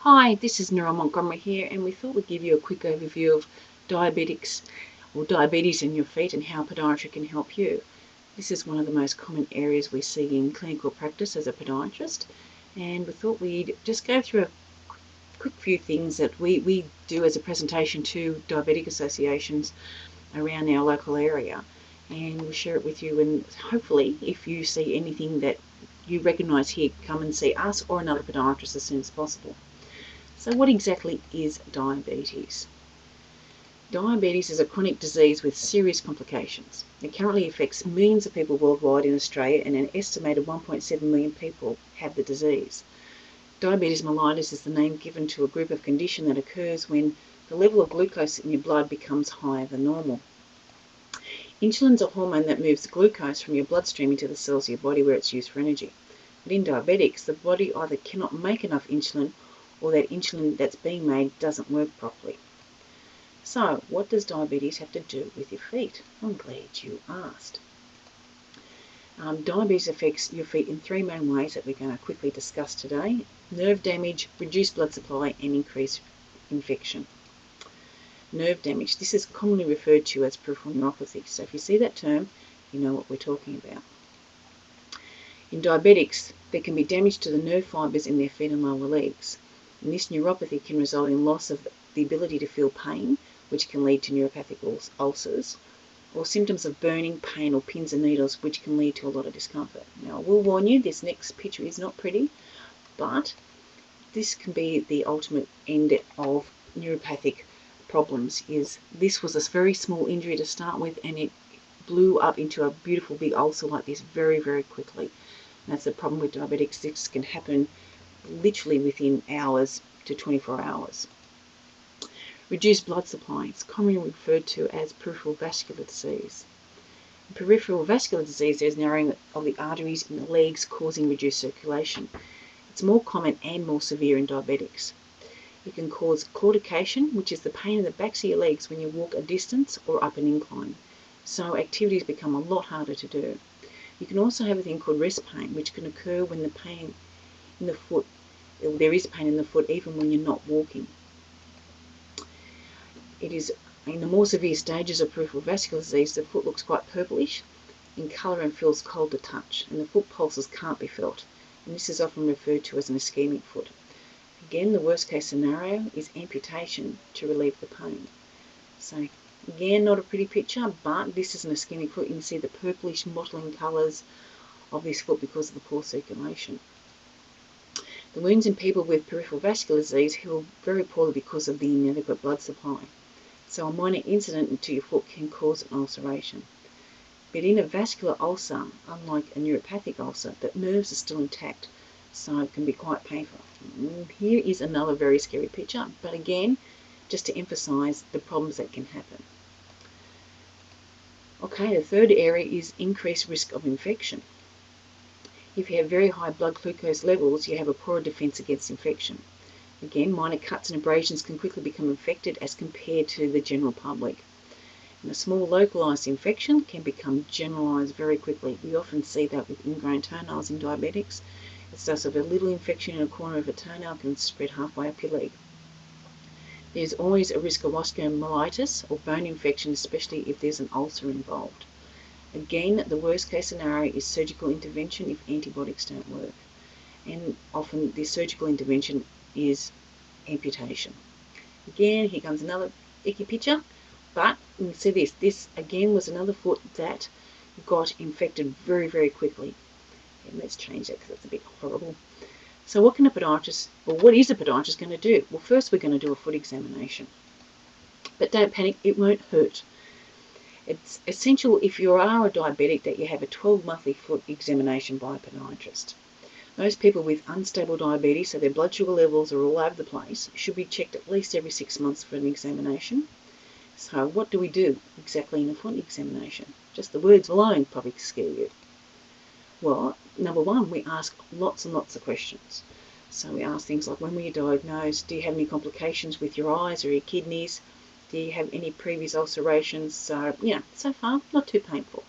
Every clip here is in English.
Hi, this is Nora Montgomery here, and we thought we'd give you a quick overview of diabetics or diabetes in your feet and how podiatry can help you. This is one of the most common areas we see in clinical practice as a podiatrist, and we thought we'd just go through a quick few things that we do as a presentation to diabetic associations around our local area, and we'll share it with you, and hopefully if you see anything that you recognise here, come and see us or another podiatrist as soon as possible. So what exactly is diabetes? Diabetes is a chronic disease with serious complications. It currently affects millions of people worldwide in Australia, and an estimated 1.7 million people have the disease. Diabetes mellitus is the name given to a group of condition that occurs when the level of glucose in your blood becomes higher than normal. Insulin is a hormone that moves glucose from your bloodstream into the cells of your body where it's used for energy. But in diabetics, the body either cannot make enough insulin or that insulin that's being made doesn't work properly. So, what does diabetes have to do with your feet? I'm glad you asked. Diabetes affects your feet in three main ways that we're going to quickly discuss today: nerve damage, reduced blood supply, and increased infection. Nerve damage. This is commonly referred to as peripheral neuropathy. So if you see that term, you know what we're talking about. In diabetics, there can be damage to the nerve fibres in their feet and lower legs. And this neuropathy can result in loss of the ability to feel pain, which can lead to neuropathic ulcers, or symptoms of burning, pain, or pins and needles, which can lead to a lot of discomfort. Now, I will warn you, this next picture is not pretty, but this can be the ultimate end of neuropathic problems. This was a very small injury to start with, and it blew up into a beautiful big ulcer like this very, very quickly. And that's the problem with diabetics. This can happen literally within hours to 24 hours. Reduced blood supply. It's commonly referred to as peripheral vascular disease. In peripheral vascular disease, there's narrowing of the arteries in the legs causing reduced circulation. It's more common and more severe in diabetics. It can cause claudication, which is the pain in the backs of your legs when you walk a distance or up an incline. So activities become a lot harder to do. You can also have a thing called rest pain, which can occur when the pain in the foot, there is pain in the foot even when you're not walking. It is in the more severe stages of peripheral vascular disease, the foot looks quite purplish in colour and feels cold to touch, and the foot pulses can't be felt, and this is often referred to as an ischemic foot. Again, the worst case scenario is amputation to relieve the pain. So again, not a pretty picture, but this is an ischemic foot. You can see the purplish mottling colours of this foot because of the poor circulation. The wounds in people with peripheral vascular disease heal very poorly because of the inadequate blood supply. So a minor incident to your foot can cause an ulceration. But in a vascular ulcer, unlike a neuropathic ulcer, the nerves are still intact, so it can be quite painful. Here is another very scary picture, but again, just to emphasise the problems that can happen. Okay, the third area is increased risk of infection. If you have very high blood glucose levels, you have a poorer defence against infection. Again, minor cuts and abrasions can quickly become infected as compared to the general public. And a small localised infection can become generalised very quickly. We often see that with ingrown toenails in diabetics. It's just a little infection in a corner of a toenail can spread halfway up your leg. There's always a risk of osteomyelitis or bone infection, especially if there's an ulcer involved. Again, the worst case scenario is surgical intervention if antibiotics don't work. And often the surgical intervention is amputation. Again, here comes another icky picture, but you can see this. This again was another foot that got infected very, very quickly. And let's change that because that's a bit horrible. So what can a podiatrist, or what is a podiatrist going to do? Well, first we're going to do a foot examination. But don't panic, it won't hurt. It's essential if you are a diabetic that you have a 12-monthly foot examination by a podiatrist. Most people with unstable diabetes, so their blood sugar levels are all over the place, should be checked at least every 6 months for an examination. So what do we do exactly in a foot examination? Just the words alone probably scare you. Well, number one, we ask lots and lots of questions. So we ask things like, when were you diagnosed? Do you have any complications with your eyes or your kidneys? Do you have any previous ulcerations? So, so far, not too painful.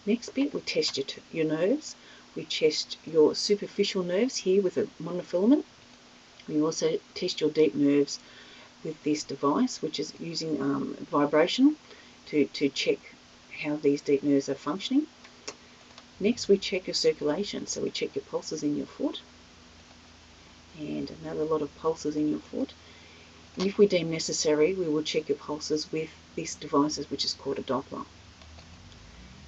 Next bit, we test your nerves. We test your superficial nerves here with a monofilament. We also test your deep nerves with this device, which is using vibration to check how these deep nerves are functioning. Next, we check your circulation. So we check your pulses in your foot, and another lot of pulses in your foot. And if we deem necessary, we will check your pulses with this device, which is called a Doppler.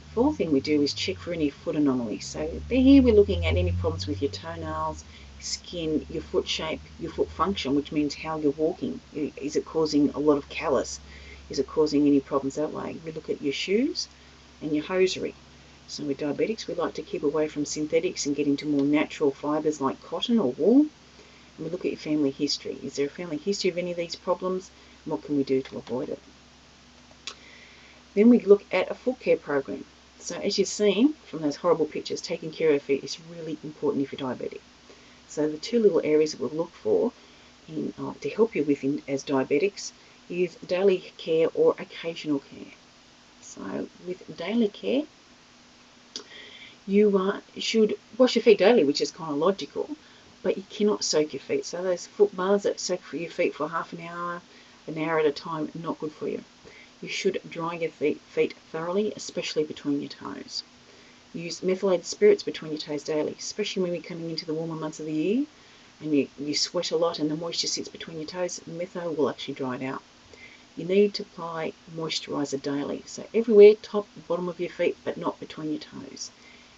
The fourth thing we do is check for any foot anomalies. So here we're looking at any problems with your toenails, skin, your foot shape, your foot function, which means how you're walking. Is it causing a lot of callus? Is it causing any problems that way? We look at your shoes and your hosiery. So with diabetics, we like to keep away from synthetics and get into more natural fibres like cotton or wool. And we look at your family history. Is there a family history of any of these problems? And what can we do to avoid it? Then we look at a foot care program. So as you've seen from those horrible pictures, taking care of your feet is really important if you're diabetic. So the two little areas that we'll look for to help you with as diabetics is daily care or occasional care. So with daily care, you should wash your feet daily, which is kind of logical, but you cannot soak your feet. So those foot baths that soak for your feet for half an hour at a time, not good for you. You should dry your feet thoroughly, especially between your toes. Use methylated spirits between your toes daily, especially when we're coming into the warmer months of the year and you sweat a lot and the moisture sits between your toes. Metho will actually dry it out. You need to apply moisturiser daily, so everywhere, top and bottom of your feet, but not between your toes.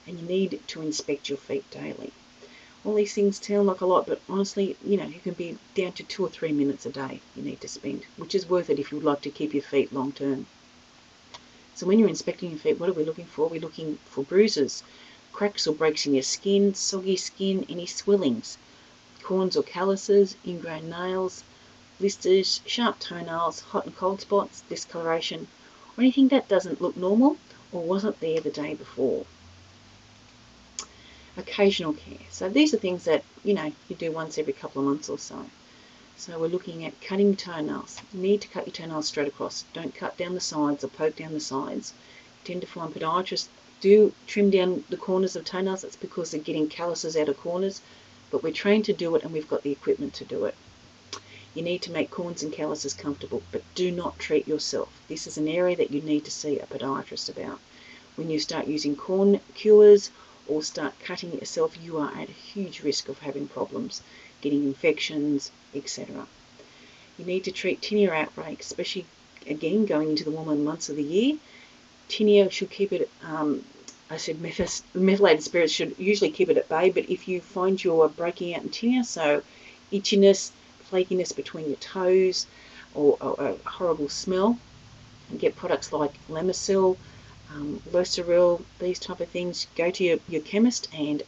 And you need to inspect your feet daily. All these things sound like a lot, but honestly, you can be down to 2 or 3 minutes a day you need to spend, which is worth it if you would like to keep your feet long term. So when you're inspecting your feet, what are we looking for? We're looking for bruises, cracks or breaks in your skin, soggy skin, any swellings, corns or calluses, ingrown nails, blisters, sharp toenails, hot and cold spots, discoloration, or anything that doesn't look normal or wasn't there the day before. Occasional care. So these are things that, you do once every couple of months or so. So we're looking at cutting toenails. You need to cut your toenails straight across. Don't cut down the sides or poke down the sides. You tend to find podiatrists do trim down the corners of toenails. That's because they're getting calluses out of corners. But we're trained to do it and we've got the equipment to do it. You need to make corns and calluses comfortable, but do not treat yourself. This is an area that you need to see a podiatrist about. When you start using corn cures or start cutting it yourself, you are at a huge risk of having problems, getting infections, etc. You need to treat tinea outbreaks, especially, again, going into the warmer months of the year. Tinea should keep it, I said methylated spirits should usually keep it at bay, but if you find you're breaking out in tinea, so itchiness, flakiness between your toes, or a horrible smell, and get products like Lamisil, Loseril, these type of things. Go to your chemist and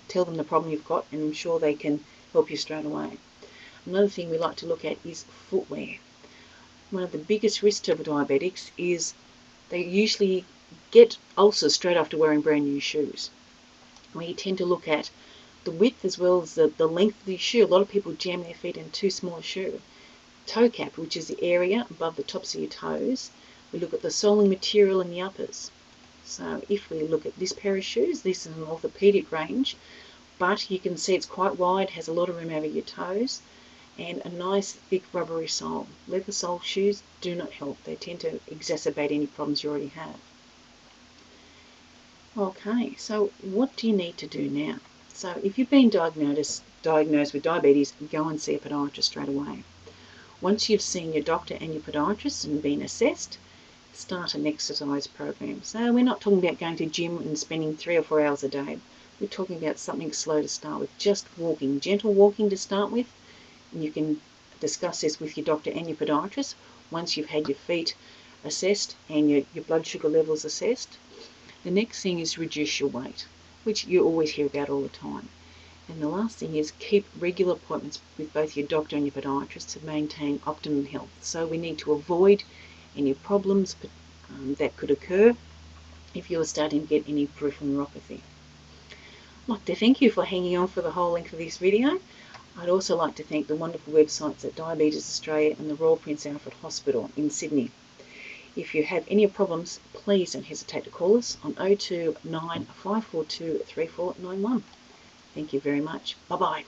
tell them the problem you've got, and I'm sure they can help you straight away. Another thing we like to look at is footwear. One of the biggest risks of diabetics is they usually get ulcers straight after wearing brand new shoes. We tend to look at the width as well as the length of the shoe. A lot of people jam their feet in too small a shoe. Toe cap, which is the area above the tops of your toes. We look at the soling material in the uppers. So if we look at this pair of shoes, this is an orthopedic range, but you can see it's quite wide, has a lot of room over your toes, and a nice thick rubbery sole. Leather sole shoes do not help. They tend to exacerbate any problems you already have. Okay, so what do you need to do now? So if you've been diagnosed with diabetes, go and see a podiatrist straight away. Once you've seen your doctor and your podiatrist and been assessed, start an exercise program. So we're not talking about going to gym and spending 3 or 4 hours a day. We're talking about something slow to start with, just walking, gentle walking to start with. And you can discuss this with your doctor and your podiatrist once you've had your feet assessed and your blood sugar levels assessed. The next thing is reduce your weight, which you always hear about all the time. And the last thing is keep regular appointments with both your doctor and your podiatrist to maintain optimum health. So we need to avoid any problems that could occur if you're starting to get any peripheral neuropathy. I'd like to thank you for hanging on for the whole length of this video. I'd also like to thank the wonderful websites at Diabetes Australia and the Royal Prince Alfred Hospital in Sydney. If you have any problems, please don't hesitate to call us on 029 542 3491. Thank you very much. Bye-bye.